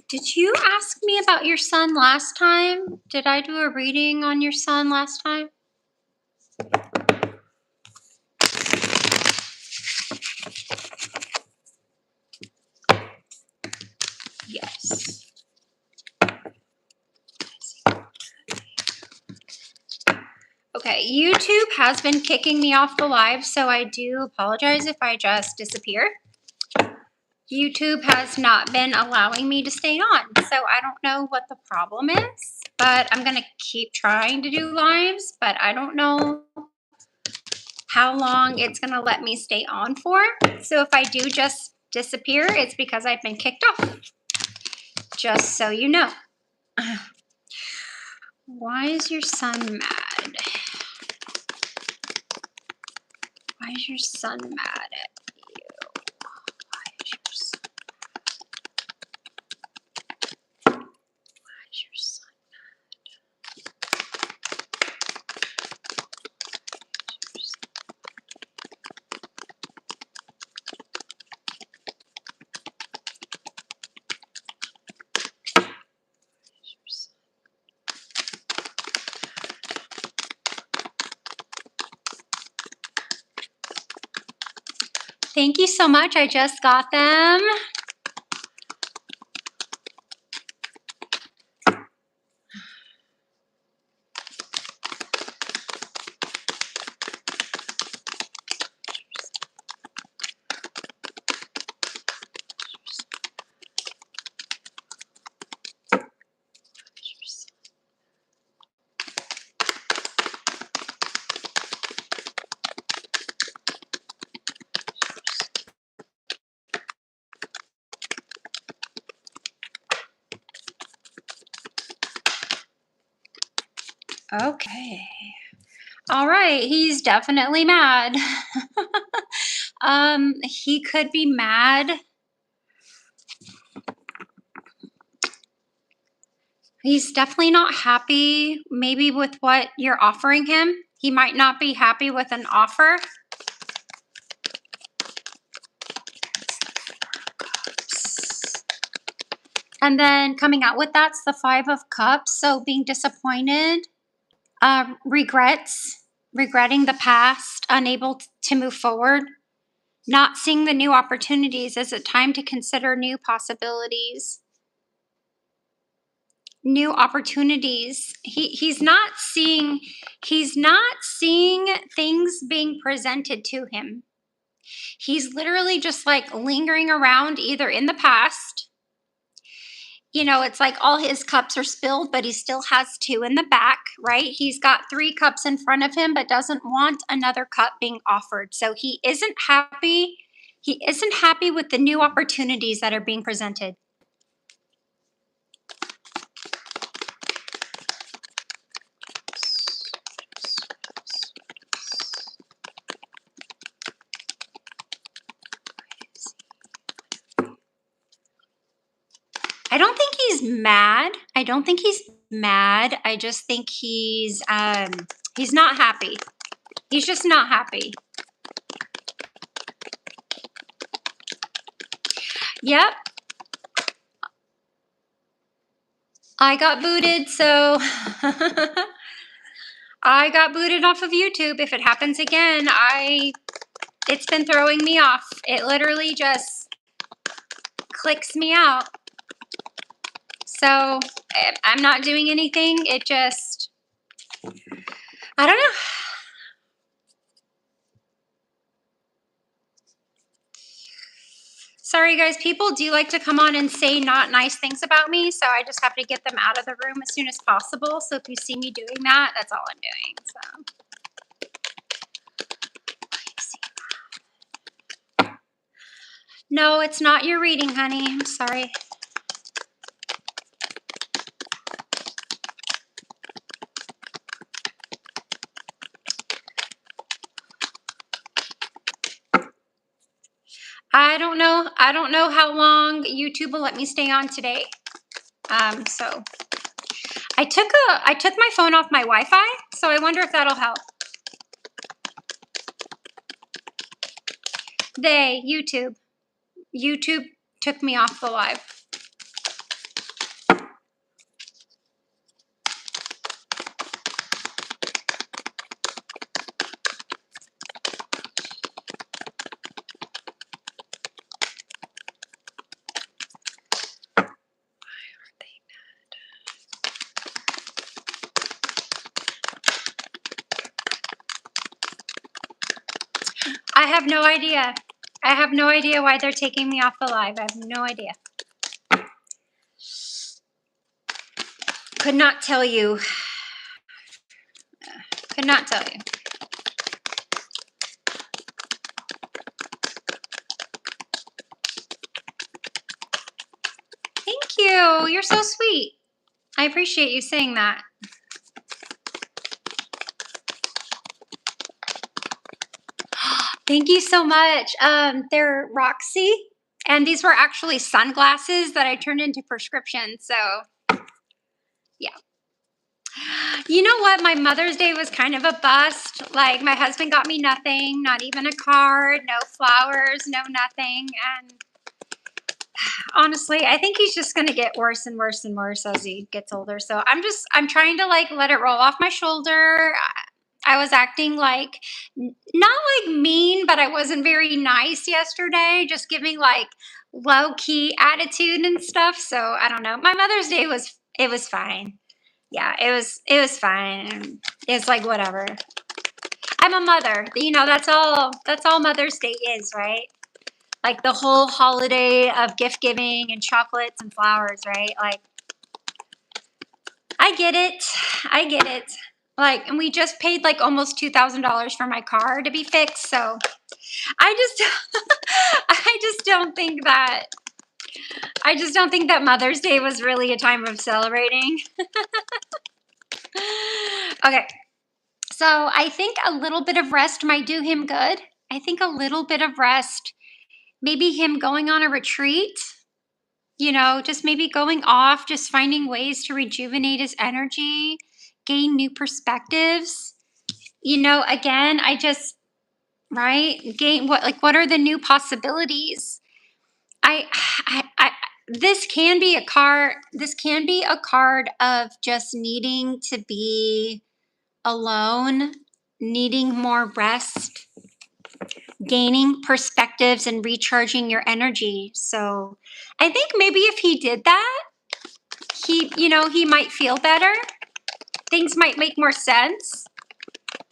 Did you ask me about your son last time? Did I do a reading on your son last time? Yes. Okay, YouTube has been kicking me off the live, so I do apologize if I just disappear. YouTube has not been allowing me to stay on, so I don't know what the problem is, but I'm gonna keep trying to do lives, but I don't know how long it's gonna let me stay on for. So if I do just disappear, it's because I've been kicked off. Just so you know. Why is your son mad? Why is your son mad at you? Why is your son Why is your son Thank you so much. I just got them. Okay. All right. He's definitely mad. He could be mad. He's definitely not happy, maybe with what you're offering him. He might not be happy with an offer. And then coming out with that's the Five of Cups. So being disappointed, regretting the past, unable to move forward, not seeing the new opportunities. Is it time to consider new possibilities? New opportunities. He's not seeing things being presented to him. He's literally just like lingering around either in the past. You know, it's like all his cups are spilled, but he still has two in the back, right? He's got 3 cups in front of him, but doesn't want another cup being offered. So he isn't happy. He isn't happy with the new opportunities that are being presented. mad. I don't think he's mad. I just think he's not happy. He's just not happy. Yep. I got booted, so I got booted off of YouTube. If it happens again, it's been throwing me off. It literally just clicks me out. So I'm not doing anything. It just, I don't know. Sorry, guys. People do like to come on and say not nice things about me, so I just have to get them out of the room as soon as possible. So if you see me doing that, that's all I'm doing. So, no, it's not your reading, honey. I'm sorry. I don't know. I don't know how long YouTube will let me stay on today. So I took my phone off my Wi-Fi, so I wonder if that'll help. YouTube took me off the live. I have no idea. I have no idea why they're taking me off the live. I have no idea. Could not tell you. Could not tell you. Thank you. You're so sweet. I appreciate you saying that. Thank you so much. They're Roxy, and these were actually sunglasses that I turned into prescriptions. So, yeah. You know what? My Mother's Day was kind of a bust. Like, my husband got me nothing, not even a card, no flowers, no nothing. And honestly, I think he's just going to get worse and worse and worse as he gets older. So I'm trying to like let it roll off my shoulder. I was acting like, not like mean, but I wasn't very nice yesterday, just giving like low key attitude and stuff. So I don't know. My Mother's Day it was fine. Yeah, it was fine. It's like, whatever. I'm a mother, you know, that's all Mother's Day is, right? Like the whole holiday of gift giving and chocolates and flowers, right? Like, I get it. I get it. Like, and we just paid like almost $2,000 for my car to be fixed. So I just don't think that Mother's Day was really a time of celebrating. Okay. So I think a little bit of rest might do him good. I think a little bit of rest, maybe him going on a retreat, you know, just maybe going off, just finding ways to rejuvenate his energy, gain new perspectives. You know, again, what are the new possibilities? This can be a card of just needing to be alone, needing more rest, gaining perspectives and recharging your energy. So I think maybe if he did that, he might feel better. Things might make more sense.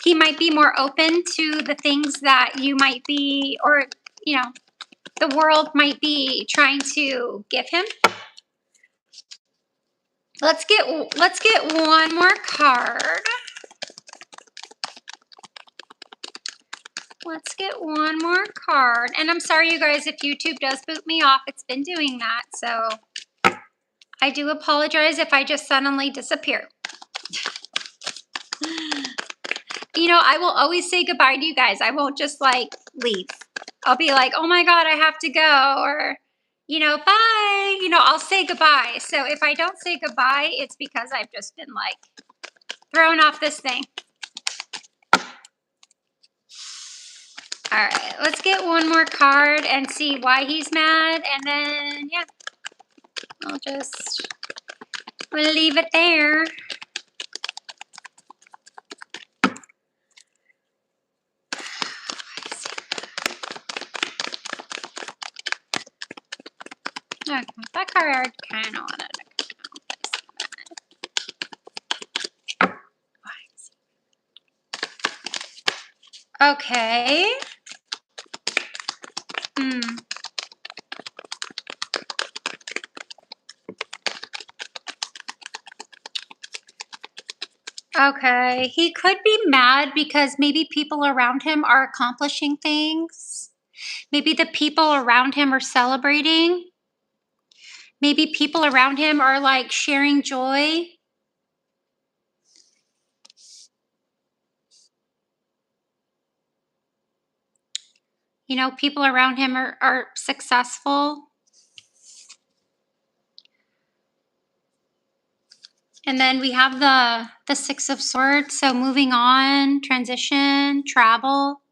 He might be more open to the things that you might be, or, you know, the world might be trying to give him. Let's get one more card. Let's get one more card. And I'm sorry, you guys, if YouTube does boot me off. It's been doing that. So I do apologize if I just suddenly disappear. You know, I will always say goodbye to you guys. I won't just like leave. I'll be like, oh my God, I have to go. Or, you know, bye, you know, I'll say goodbye. So if I don't say goodbye, it's because I've just been like thrown off this thing. All right, let's get one more card and see why he's mad. And then, yeah, we'll leave it there. Okay, that card kind of wanted to. Okay. Okay, he could be mad because maybe people around him are accomplishing things. Maybe the people around him are celebrating. Maybe people around him are like sharing joy. You know, people around him are successful. And then we have the Six of Swords. So moving on, transition, travel.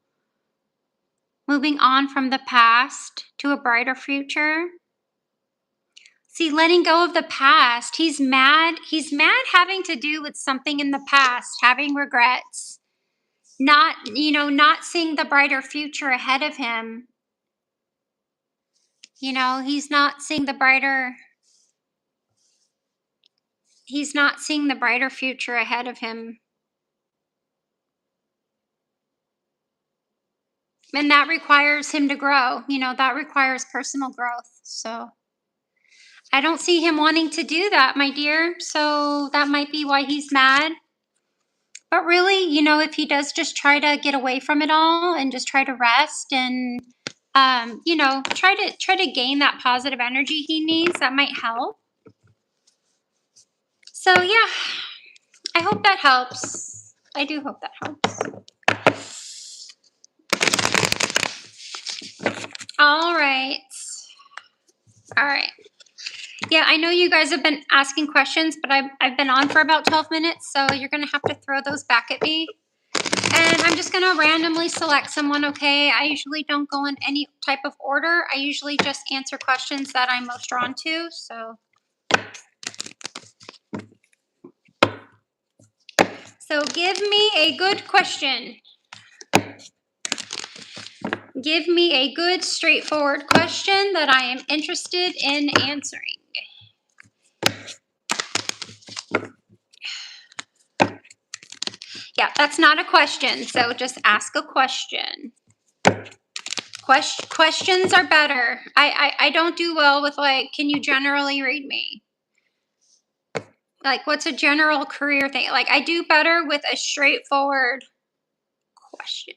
Moving on from the past to a brighter future. See, letting go of the past. He's mad. He's mad having to do with something in the past, having regrets. Not, you know, not seeing the brighter future ahead of him. You know, he's not seeing the brighter future ahead of him. And that requires him to grow. You know, that requires personal growth. So I don't see him wanting to do that, my dear. So that might be why he's mad. But really, you know, if he does just try to get away from it all and just try to rest and you know, try to gain that positive energy he needs, that might help. So yeah, I hope that helps. I do hope that helps. All right. Yeah, I know you guys have been asking questions, but I've been on for about 12 minutes, so you're going to have to throw those back at me. And I'm just going to randomly select someone, okay? I usually don't go in any type of order. I usually just answer questions that I'm most drawn to, so. So give me a good question. Give me a good, straightforward question that I am interested in answering. Yeah, that's not a question, so just ask a question. Questions are better. I don't do well with like, can you generally read me? Like, what's a general career thing? Like, I do better with a straightforward question.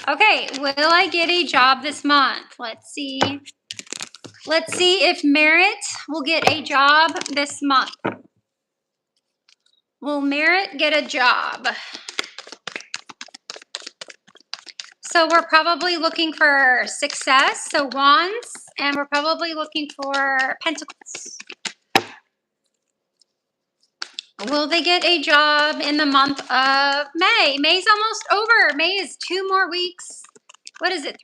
Okay, will I get a job this month? Let's see. Let's see if Merit will get a job this month. Will Merit get a job? So we're probably looking for success, so Wands, and we're probably looking for Pentacles. Will they get a job in the month of May? May's almost over. May is 2 more weeks. What is it,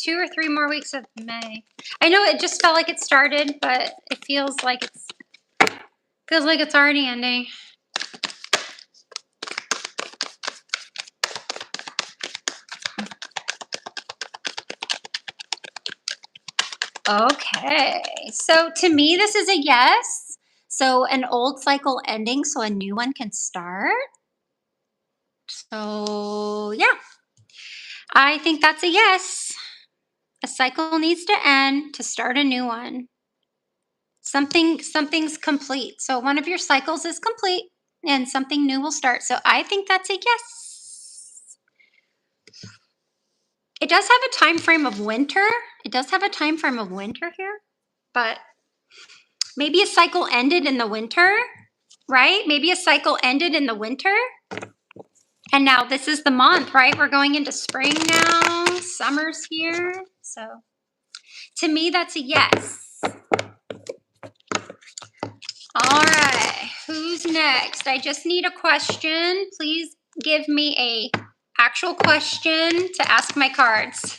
2 or 3 more weeks of May? I know it just felt like it started, but it feels like it's already ending. Okay, so to me, this is a yes. So an old cycle ending, so a new one can start. So yeah, I think that's a yes. A cycle needs to end to start a new one. Something's complete. So one of your cycles is complete and something new will start. So I think that's a yes. It does have a time frame of winter. It does have a time frame of winter here, but maybe a cycle ended in the winter, right? Maybe a cycle ended in the winter. And now this is the month, right? We're going into spring now. Summer's here. So To me, that's a yes. All right, who's next? I just need a question. Please give me a actual question to ask my cards.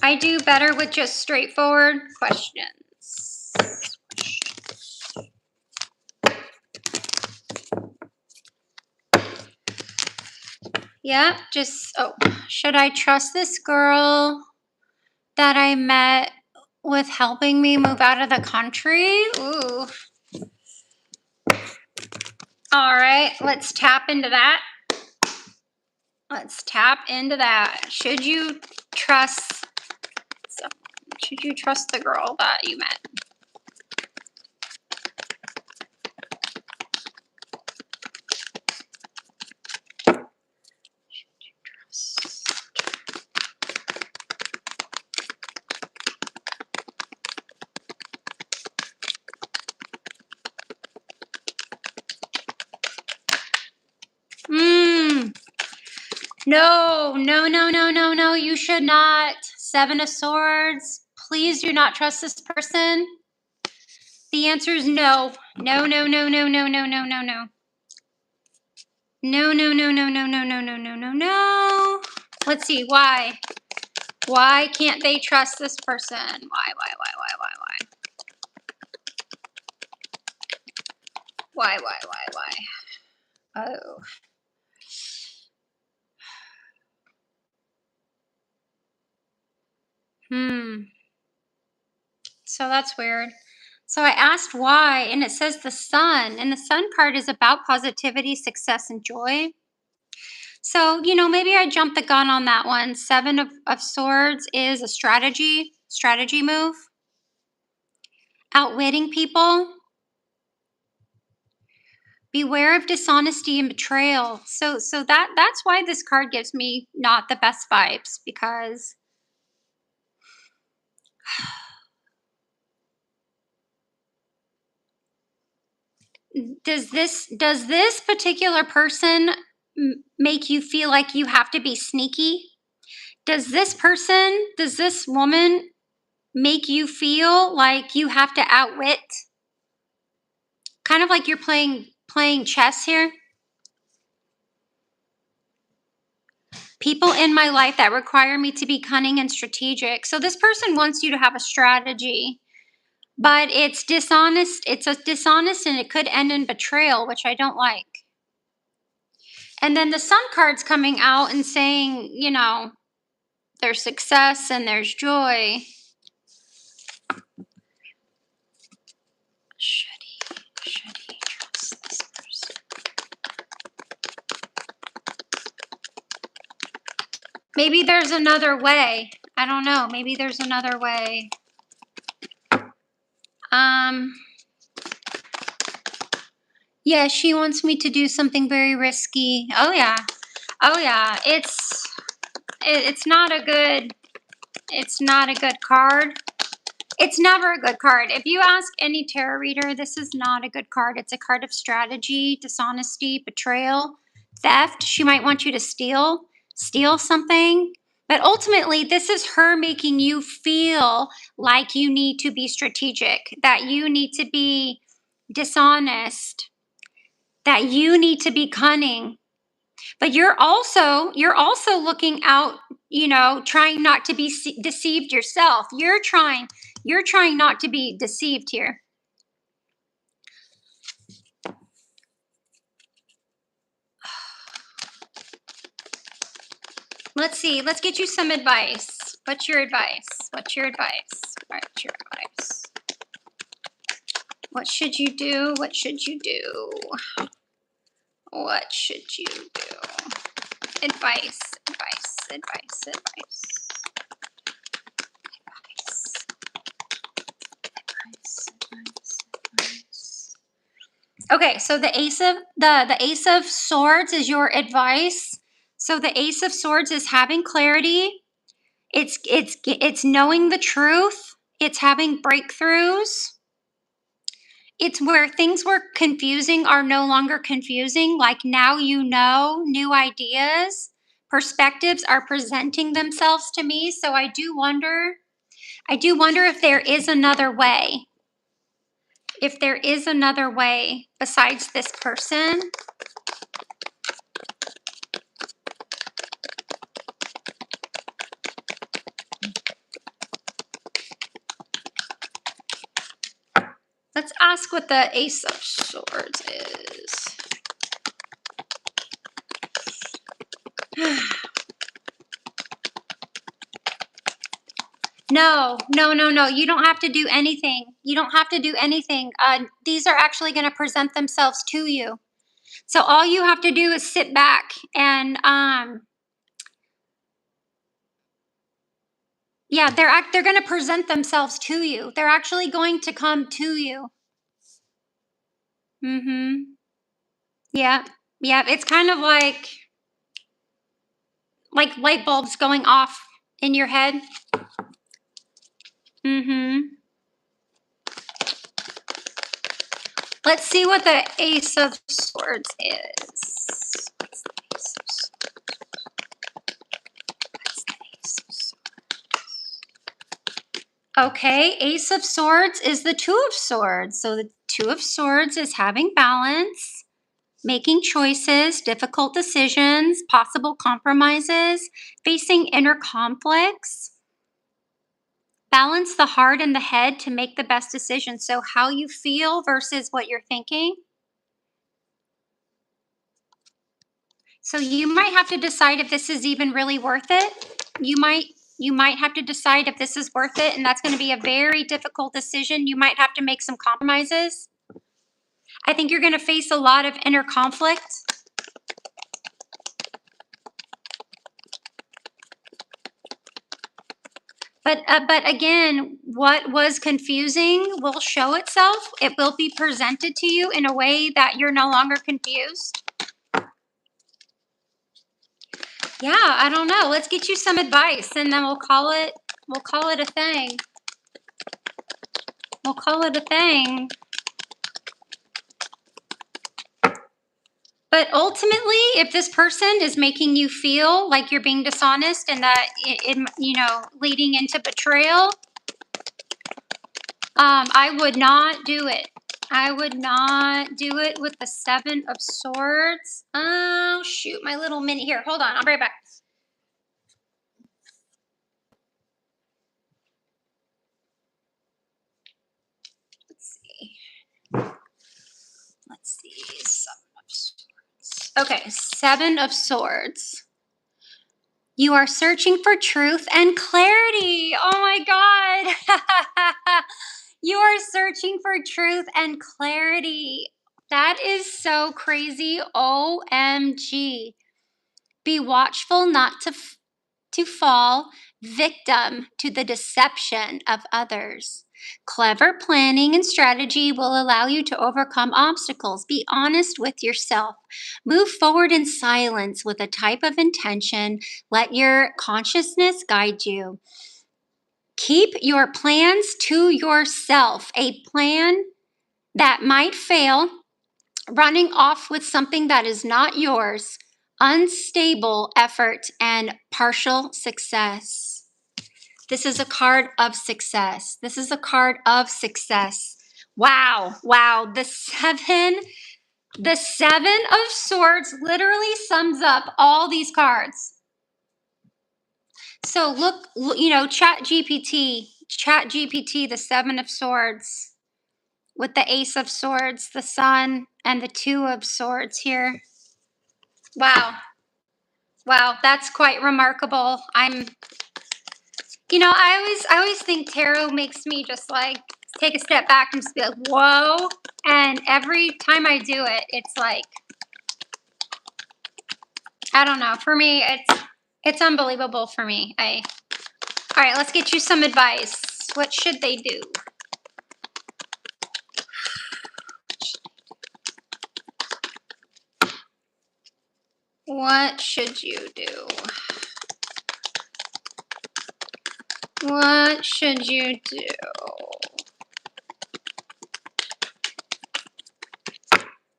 I do better with just straightforward questions. Yeah, should I trust this girl that I met with helping me move out of the country? Ooh. All right, let's tap into that. Let's tap into that. Should you trust the girl that you met? No, you should not. Seven of Swords. Please do not trust this person. The answer is no. No. No. Let's see, why? Why can't they trust this person? Why? Oh. So that's weird. So I asked why, and it says the Sun, and the Sun card is about positivity, success, and joy. So, maybe I jumped the gun on that one. Seven of Swords is a strategy move. Outwitting people. Beware of dishonesty and betrayal. So that's why this card gives me not the best vibes, because does this particular person make you feel like you have to be sneaky? Does this woman make you feel like you have to outwit? Kind of like you're playing chess here. People in my life that require me to be cunning and strategic. So this person wants you to have a strategy, but it's dishonest. It's dishonest, and it could end in betrayal, which I don't like. And then the Sun card's coming out and saying, there's success and there's joy. Should he trust this person? Maybe there's another way. I don't know. Maybe there's another way. Yeah, she wants me to do something very risky. Oh yeah. It's not a good card. It's never a good card. If you ask any tarot reader, this is not a good card. It's a card of strategy, dishonesty, betrayal, theft. She might want you to steal something. But ultimately, this is her making you feel like you need to be strategic, that you need to be dishonest, that you need to be cunning. But you're also looking out, trying not to be deceived yourself. You're trying not to be deceived here. Let's see. Let's get you some advice. What's your advice? What should you do? Advice. Okay, so the Ace of Swords is your advice. So the Ace of Swords is having clarity. It's knowing the truth. It's having breakthroughs. It's where things were confusing are no longer confusing. Like now new ideas. perspectives are presenting themselves to me. So I do wonder if there is another way. If there is another way besides this person. Let's ask what the Ace of Swords is. No. You don't have to do anything. You don't have to do anything. These are actually going to present themselves to you. So all you have to do is sit back and yeah, they're going to present themselves to you. They're actually going to come to you. Yeah. Yeah, it's kind of like light bulbs going off in your head. Let's see what the Ace of Swords is. What's the Ace of Swords? Okay, Ace of Swords is the Two of Swords. So the Two of Swords is having balance, making choices, difficult decisions, possible compromises, facing inner conflicts. Balance the heart and the head to make the best decision. So how you feel versus what you're thinking. So you might have to decide if this is even really worth it. You might have to decide if this is worth it, and that's going to be a very difficult decision. You might have to make some compromises. I think you're going to face a lot of inner conflict. But again, what was confusing will show itself. It will be presented to you in a way that you're no longer confused. Yeah, I don't know. Let's get you some advice, and then we'll call it a thing. We'll call it a thing. But ultimately, if this person is making you feel like you're being dishonest and that leading into betrayal, I would not do it. I would not do it with the Seven of Swords. Oh, shoot, my little mini here. Hold on, I'll be right back. Let's see. Seven of Swords. Okay, Seven of Swords. You are searching for truth and clarity. Oh my God. You are searching for truth and clarity. That is so crazy. OMG. Be watchful not to fall victim to the deception of others. Clever planning and strategy will allow you to overcome obstacles. Be honest with yourself. Move forward in silence with a type of intention. Let your consciousness guide you. Keep your plans to yourself. A plan that might fail, running off with something that is not yours, unstable effort, and partial success. This is a card of success. This is a card of success. Wow. The seven of Swords literally sums up all these cards. So look, Chat GPT, the Seven of Swords with the Ace of Swords, the Sun, and the Two of Swords here. Wow, that's quite remarkable. I always think tarot makes me just like take a step back and just be like, whoa. And every time I do it, it's like, I don't know. For me, it's unbelievable for me. All right, let's get you some advice. What should they do? What should you do? What should you do?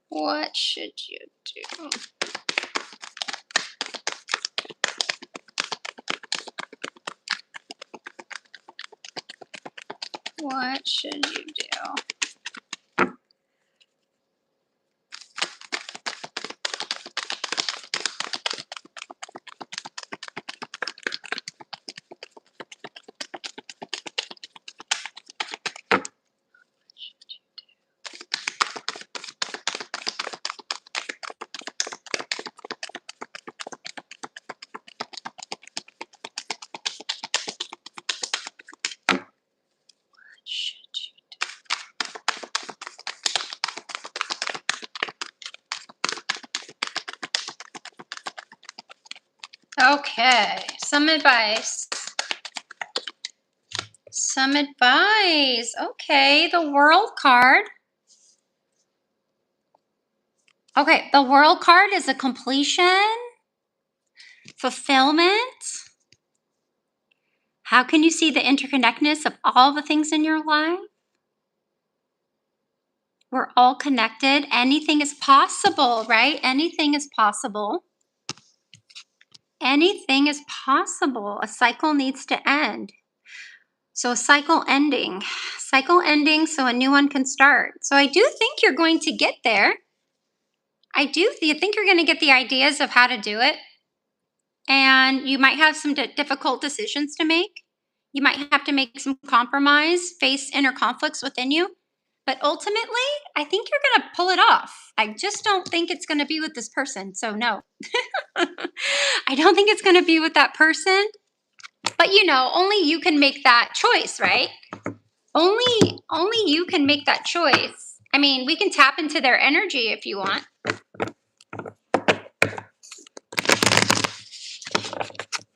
What should you do? What should you do? Okay, some advice. Some advice. Okay, the World card. Okay, the World card is a completion, fulfillment. How can you see the interconnectedness of all the things in your life? We're all connected. Anything is possible, right? Anything is possible. Anything is possible. A cycle needs to end. So a cycle ending, so a new one can start. So I do think you're going to get there. I do think you're going to get the ideas of how to do it. And you might have some difficult decisions to make. You might have to make some compromise, face inner conflicts within you. But ultimately, I think you're going to pull it off. I just don't think it's going to be with this person. So no, I don't think it's going to be with that person. But you know, only you can make that choice, right? Only you can make that choice. I mean, we can tap into their energy if you want.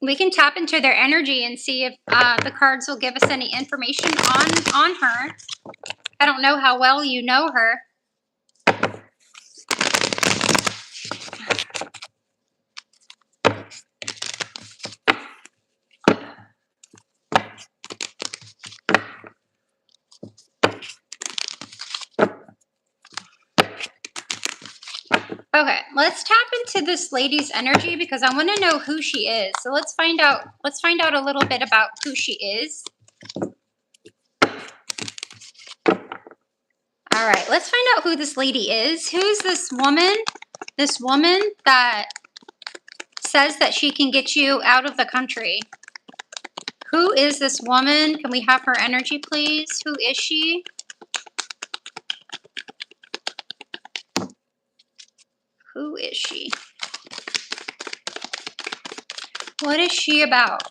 We can tap into their energy and see if the cards will give us any information on her. I don't know how well you know her. Okay, let's tap into this lady's energy because I want to know who she is. So let's find out a little bit about who she is. All right, let's find out who this lady is. Who's this woman? This woman that says that she can get you out of the country. Who is this woman? Can we have her energy, please? Who is she? Who is she? What is she about?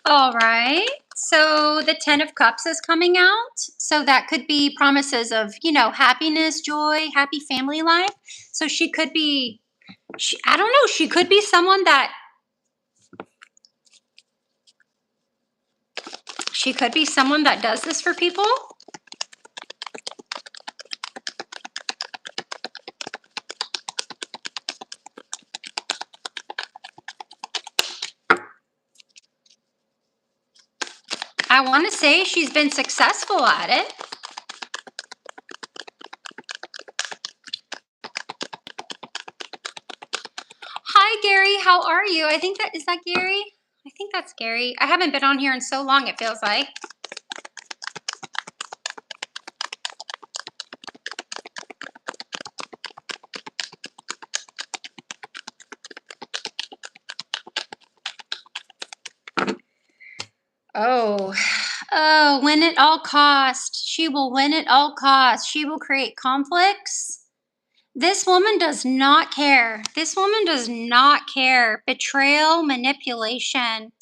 All right. So the 10 of Cups is coming out. So that could be promises of, you know, happiness, joy, happy family life. So she could be, I don't know, she could be someone that, does this for people. I want to say she's been successful at it. Hi, Gary. How are you? Is that Gary? I think that's Gary. I haven't been on here in so long, it feels like. Oh, win at all cost. She will win at all costs. She will create conflicts. This woman does not care. This woman does not care. Betrayal, manipulation.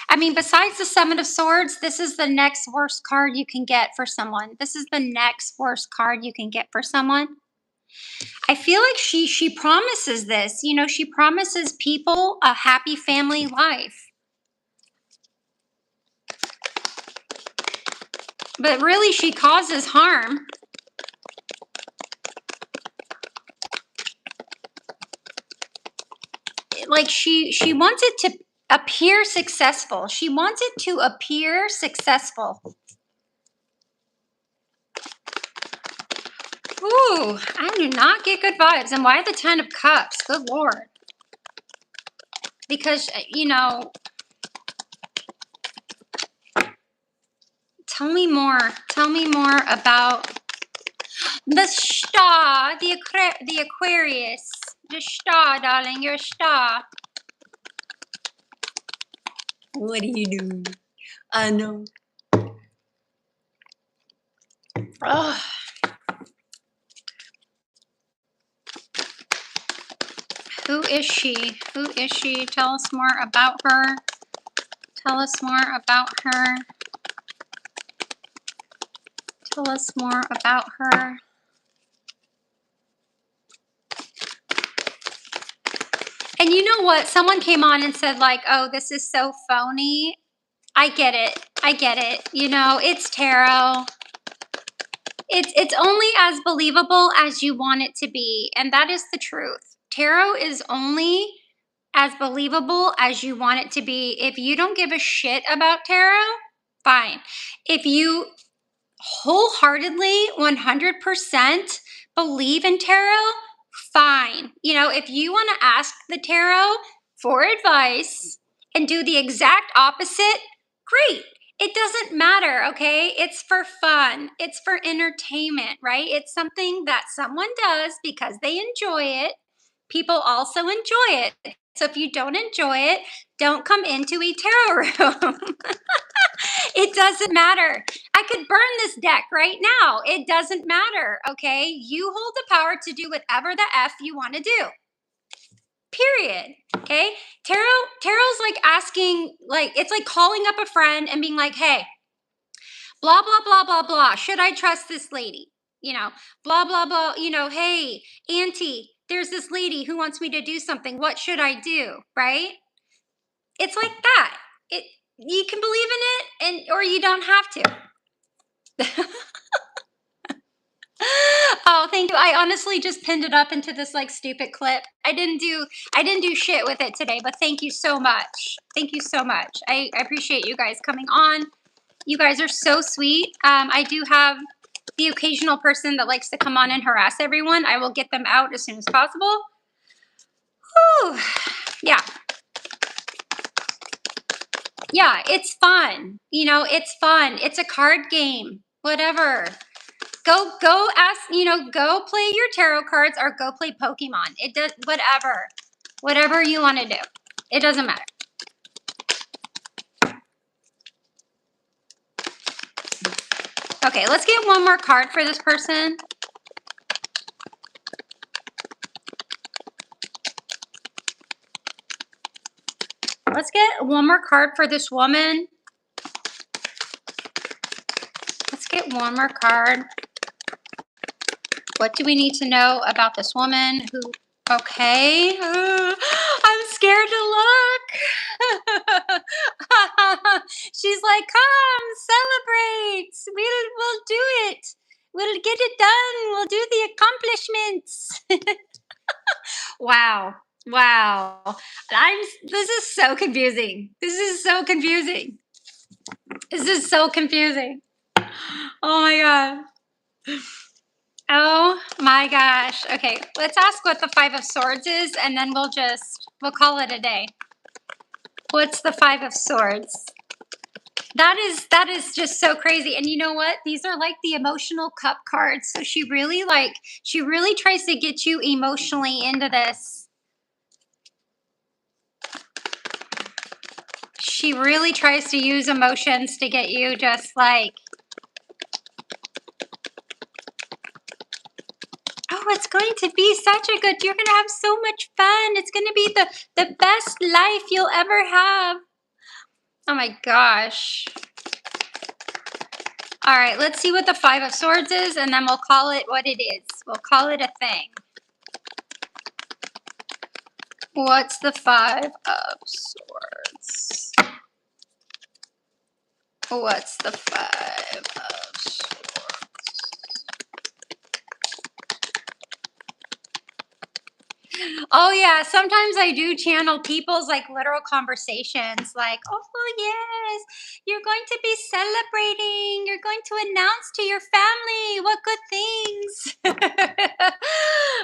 I mean, besides the Seven of Swords, this is the next worst card you can get for someone. This is the next worst card you can get for someone. I feel like she promises this. You know, she promises people a happy family life. But really, she causes harm. like she wants it to appear successful. She wants it to appear successful. Ooh, I do not get good vibes. And why the 10 of Cups? Good Lord. Because, you know, tell me more. Tell me more about the star, the Aquarius. The star, darling. You're a star. What do you do? I know. Oh. Who is she? Who is she? Tell us more about her. Tell us more about her. Tell us more about her. And you know what? Someone came on and said like, oh, this is so phony. I get it. I get it. You know, it's tarot. It's only as believable as you want it to be. And that is the truth. Tarot is only as believable as you want it to be. If you don't give a shit about tarot, fine. If you wholeheartedly 100% believe in tarot, fine. You know, if you want to ask the tarot for advice and do the exact opposite, great. It doesn't matter, okay? It's for fun. It's for entertainment, right? It's something that someone does because they enjoy it. People also enjoy it. So if you don't enjoy it, don't come into a tarot room. It doesn't matter. I could burn this deck right now. It doesn't matter, okay? You hold the power to do whatever the F you want to do. Period. Okay? Tarot's like asking, like, it's like calling up a friend and being like, hey, blah, blah, blah, blah, blah. Should I trust this lady? You know, blah, blah, blah. You know, hey, auntie, there's this lady who wants me to do something. What should I do? Right? It's like that. You can believe in it or you don't have to. Oh, thank you. I honestly just pinned it up into this like stupid clip. I didn't do shit with it today, but thank you so much. Thank you so much. I appreciate you guys coming on. You guys are so sweet. I do have the occasional person that likes to come on and harass everyone. I will get them out as soon as possible. Whew. Yeah. Yeah, it's fun. You know, it's fun. It's a card game. Whatever. Go ask, you know, go play your tarot cards or go play Pokemon. It does whatever. Whatever you want to do. It doesn't matter. Okay, let's get one more card for this person. Let's get one more card for this woman. Let's get one more card. What do we need to know about this woman who, okay. I'm scared to look. She's like, come, celebrate. We'll do it. We'll get it done. We'll do the accomplishments. Wow. Wow. This is so confusing. This is so confusing. This is so confusing. Oh my God. Oh my gosh. Okay, let's ask what the Five of Swords is and then we'll call it a day. What's the Five of Swords? That is just so crazy. And you know what? These are like the emotional cup cards. So she really tries to get you emotionally into this. She really tries to use emotions to get you just like, oh, it's going to be such a good, you're going to have so much fun. It's going to be the best life you'll ever have. Oh my gosh. All right, let's see what the Five of Swords is, and then we'll call it what it is. We'll call it a thing. What's the Five of Swords? What's the Five of Swords? Oh yeah, sometimes I do channel people's like literal conversations like, "Oh yes, you're going to be celebrating. You're going to announce to your family what good things."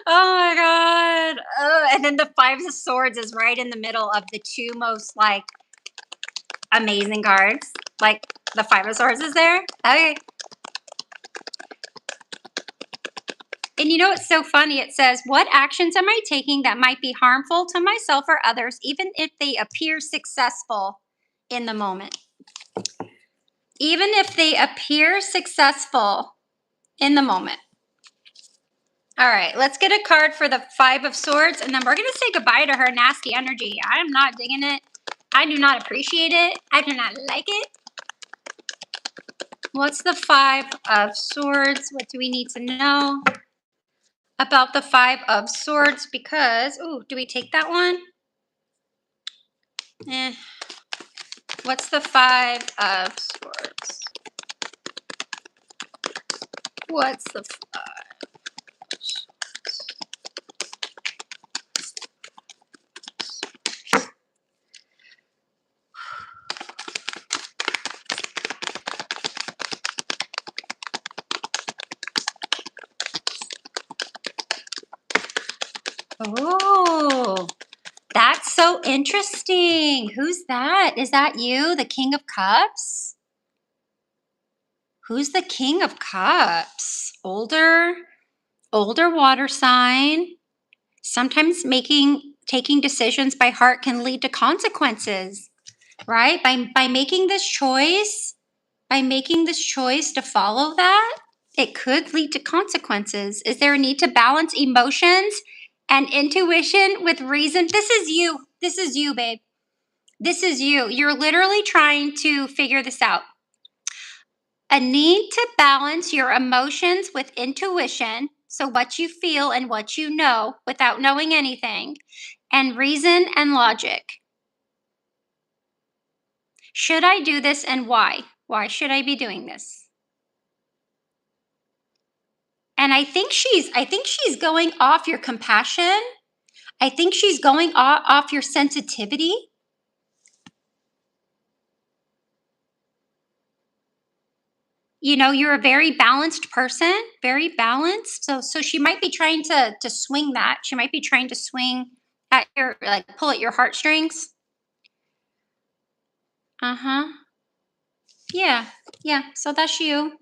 Oh my god. And then the 5 of swords is right in the middle of the two most like amazing cards. Like the 5 of swords is there. Okay. And you know what's so funny? It says, "What actions am I taking that might be harmful to myself or others, even if they appear successful in the moment?" Even if they appear successful in the moment. All right, let's get a card for the 5 of swords, and then we're going to say goodbye to her nasty energy. I am not digging it. I do not appreciate it. I do not like it. What's the 5 of swords? What do we need to know about the 5 of swords? Because, oh, do we take that one? Eh. What's the 5 of swords? What's the 5 of swords? Oh, that's so interesting. Who's that? Is that you, the King of Cups? Who's the King of Cups? Older water sign. Sometimes taking decisions by heart can lead to consequences, right? By making this choice, to follow that, it could lead to consequences. Is there a need to balance emotions and intuition with reason? This is you. This is you, babe. This is you. You're literally trying to figure this out. A need to balance your emotions with intuition, so what you feel and what you know without knowing anything, and reason and logic. Should I do this and why? Why should I be doing this? And I think she's going off your compassion. I think she's going off your sensitivity. You know, you're a very balanced person, very balanced. So she might be trying to swing that. She might be trying to swing at your like pull at your heartstrings. Uh-huh. Yeah. Yeah. So that's you.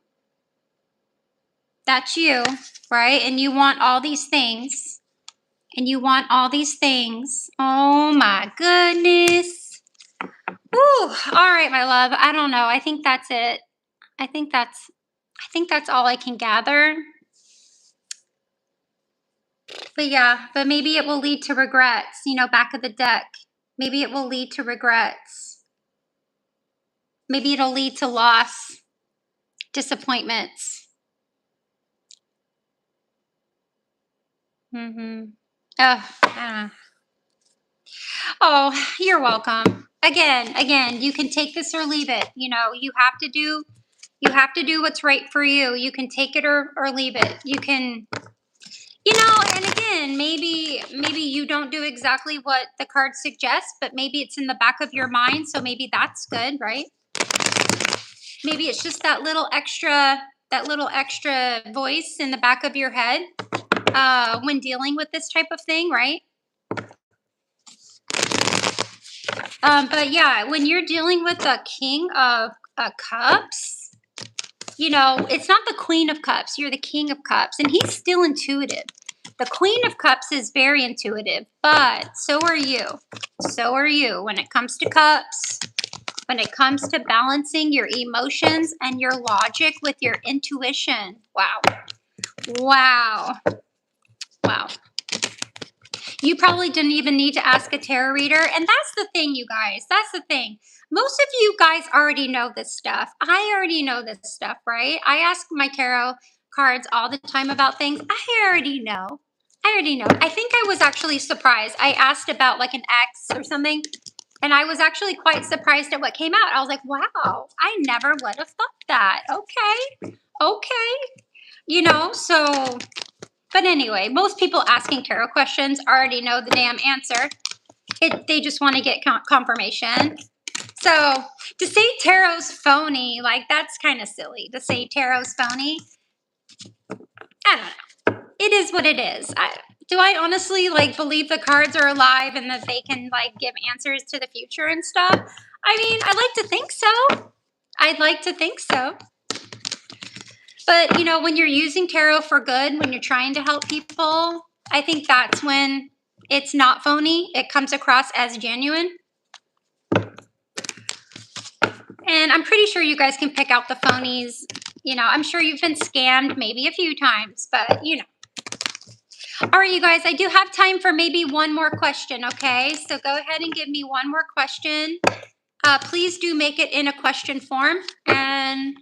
That's you, right? And you want all these things. And you want all these things. Oh my goodness. Ooh, all right, my love. I don't know. I think that's it. I think that's all I can gather. But yeah, but maybe it will lead to regrets, back of the deck. Maybe it will lead to regrets. Maybe it'll lead to loss, disappointments. Mm-hmm. Oh, oh, you're welcome. Again, you can take this or leave it. You have to do what's right for you. You can take it or leave it. You can, and again, maybe you don't do exactly what the card suggests, but maybe it's in the back of your mind, so maybe that's good, right? Maybe it's just that little extra voice in the back of your head when dealing with this type of thing, right? But yeah, when you're dealing with the King of Cups, it's not the Queen of Cups. You're the King of Cups, and he's still intuitive. The Queen of Cups is very intuitive, but so are you. So are you when it comes to cups, when it comes to balancing your emotions and your logic with your intuition. Wow. Wow. Wow. You probably didn't even need to ask a tarot reader. And that's the thing, you guys. That's the thing. Most of you guys already know this stuff. I already know this stuff, right? I ask my tarot cards all the time about things. I already know. I think I was actually surprised. I asked about like an ex or something, and I was actually quite surprised at what came out. I was like, wow, I never would have thought that. Okay. So But anyway, most people asking tarot questions already know the damn answer. They just want to get confirmation. So to say tarot's phony, like that's kind of silly. To say tarot's phony, I don't know. It is what it is. Do I honestly like believe the cards are alive and that they can like give answers to the future and stuff? I mean, I'd like to think so. I'd like to think so. But, you know, when you're using tarot for good, when you're trying to help people, I think that's when it's not phony. It comes across as genuine. And I'm pretty sure you guys can pick out the phonies. You know, I'm sure you've been scammed maybe a few times, but, you know. All right, you guys, I do have time for maybe one more question, okay? So go ahead and give me one more question. Please do make it in a question form. And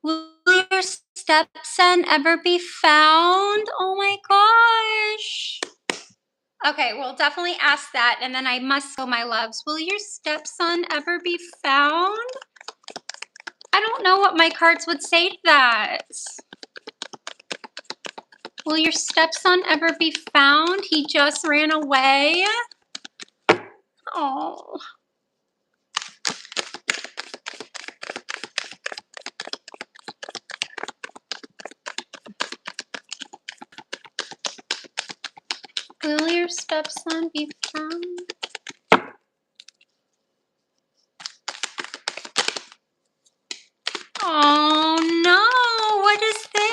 will your stepson ever be found? Oh my gosh. Okay, we'll definitely ask that. And then I must go, my loves. Will your stepson ever be found? I don't know what my cards would say to that. Will your stepson ever be found? He just ran away. Oh. Will your stepson be found? Oh no, what is this?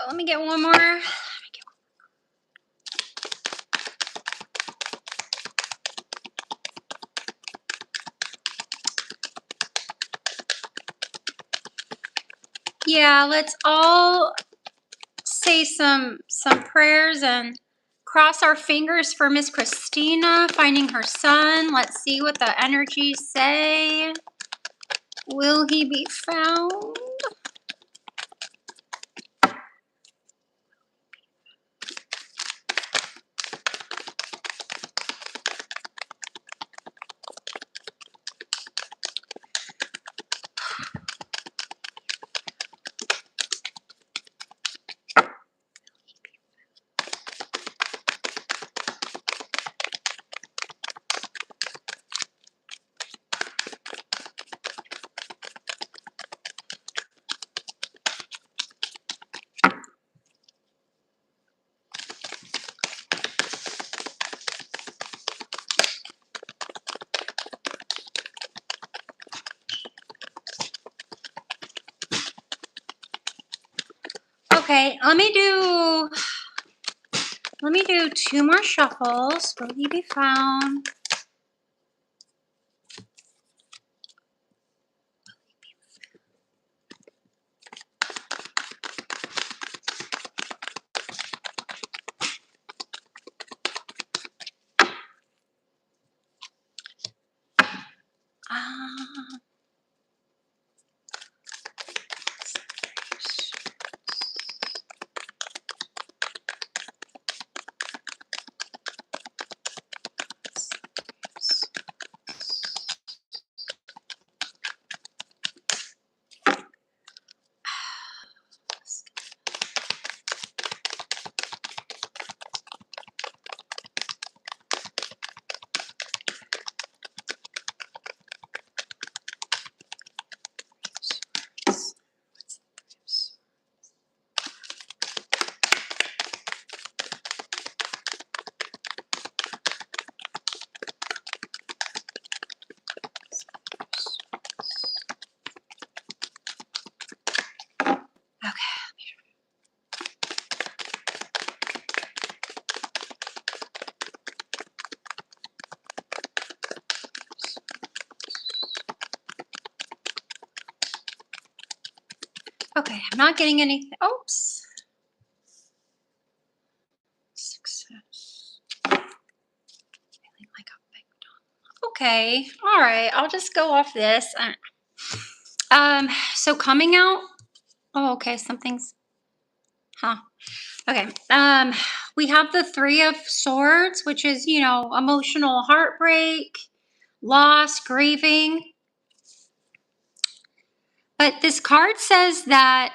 Let me get one more. Yeah, let's all say some prayers and cross our fingers for Miss Christina finding her son. Let's see what the energies say. Will he be found? Okay, let me do 2 more shuffles. Will he be found? Okay, I'm not getting anything. Oops. Success. Okay, all right. I'll just go off this. So coming out. Oh, okay. Something's. Huh. Okay. We have the 3 of Swords, which is, you know, emotional heartbreak. loss, grieving. But this card says that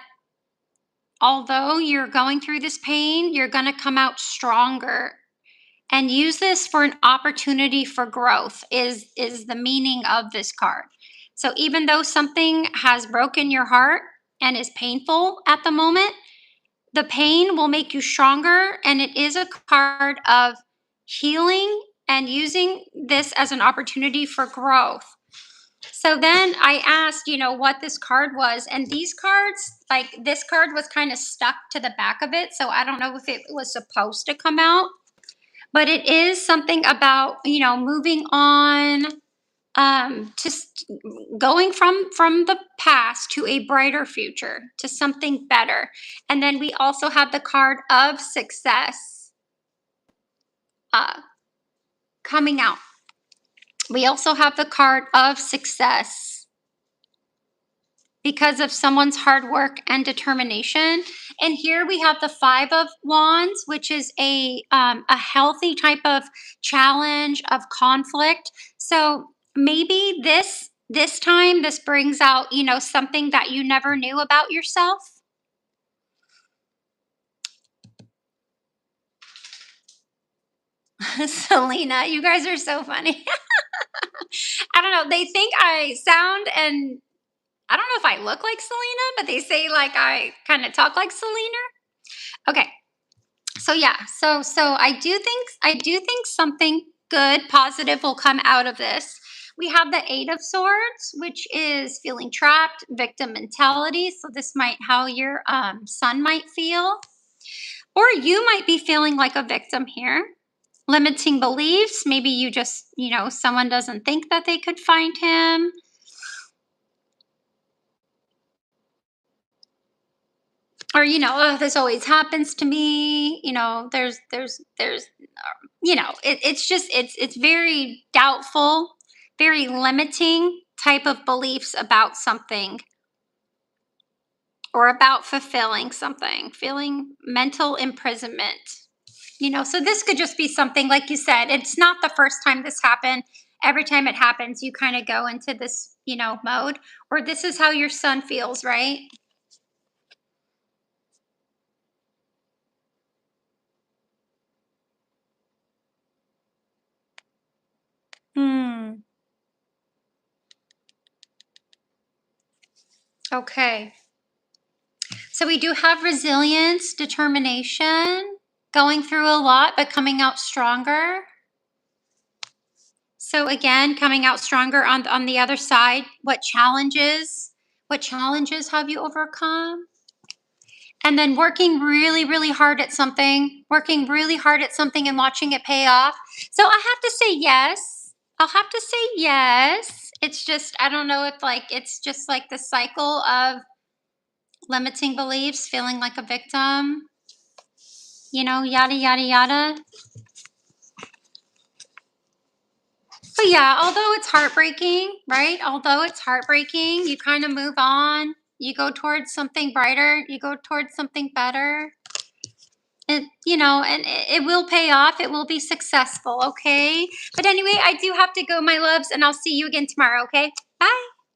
although you're going through this pain, you're going to come out stronger and use this for an opportunity for growth is the meaning of this card. So even though something has broken your heart and is painful at the moment, the pain will make you stronger, and it is a card of healing and using this as an opportunity for growth. So then I asked, what this card was, and these cards, like this card was kind of stuck to the back of it, so I don't know if it was supposed to come out, but it is something about, moving on, just going from the past to a brighter future, to something better. And then we also have the card of success coming out. We also have the card of success because of someone's hard work and determination. And here we have the Five of Wands, which is a healthy type of challenge, of conflict. So maybe this time this brings out, something that you never knew about yourself. Selena, you guys are so funny. I don't know. They think I sound, and I don't know if I look like Selena, but they say like I kind of talk like Selena. Okay. So yeah, so I do think something good, positive will come out of this. We have the Eight of Swords, which is feeling trapped, victim mentality. So this might how your son might feel, or you might be feeling like a victim here. Limiting beliefs. Maybe you just, someone doesn't think that they could find him. Or, oh, this always happens to me. It's very doubtful, very limiting type of beliefs about something, or about fulfilling something, feeling mental imprisonment. So this could just be something, like you said, it's not the first time this happened. Every time it happens, you kind of go into this, mode, or this is how your son feels, right? Hmm. Okay. So we do have resilience, determination, going through a lot, but coming out stronger. So again, coming out stronger on the other side. What challenges? What challenges have you overcome? And then working really, really hard at something, and watching it pay off. So I have to say yes. I'll have to say yes. It's just, I don't know if like, it's just like the cycle of limiting beliefs, feeling like a victim, yada, yada, yada. But yeah, although it's heartbreaking, right? Although it's heartbreaking, you kind of move on. You go towards something brighter. You go towards something better. And it will pay off. It will be successful, okay? But anyway, I do have to go, my loves, and I'll see you again tomorrow, okay? Bye.